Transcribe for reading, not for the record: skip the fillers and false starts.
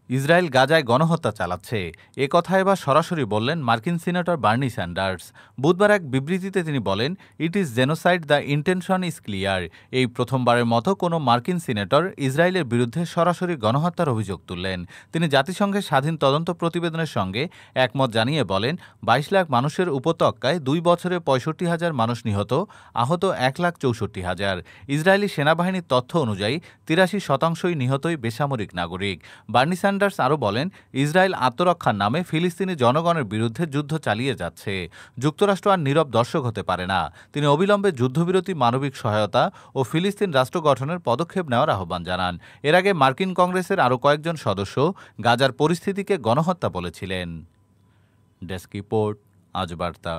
Israel গাজায় গণহত্যা চালাচ্ছে এ কথা এবার সরাসরি বললেন মার্কিন সিনেটর বার্নি স্যান্ডার্স। বুধবার এক বিবৃতিতে তিনি বলেন, it is genocide, the intention is clear. এই প্রথমবারের মতো কোনো মার্কিন সিনেটর ইসরায়েলের বিরুদ্ধে সরাসরি গণহত্যার অভিযোগ তুললেন। তিনি জাতিসংঘের স্বাধীন তদন্ত প্রতিবেদনের সঙ্গে একমত জানিয়ে বলেন, ২২ লাখ মানুষের উপত্যকায় ২ বছরে ৬৫,০০০ মানুষ নিহত, আহত ১,৬৪,০০০। ইসরায়েলি সেনাবাহিনীর তথ্য অনুযায়ী ৮৩% নিহতই বেসামরিক নাগরিক। বার্নি স্যান্ডার্স আরও বলেন, ইসরায়েল আত্মরক্ষার নামে ফিলিস্তিনি জনগণের বিরুদ্ধে যুদ্ধ চালিয়ে যাচ্ছে। যুক্তরাষ্ট্র আর নীরব দর্শক হতে পারে না। তিনি অবিলম্বে যুদ্ধবিরতি, মানবিক সহায়তা ও ফিলিস্তিন রাষ্ট্র গঠনের পদক্ষেপ নেওয়ার আহ্বান জানান। এর আগে মার্কিন কংগ্রেসের আরও কয়েকজন সদস্য গাজার পরিস্থিতিকে গণহত্যা বলেছিলেন। ডেস্ক রিপোর্ট, আজ বার্তা।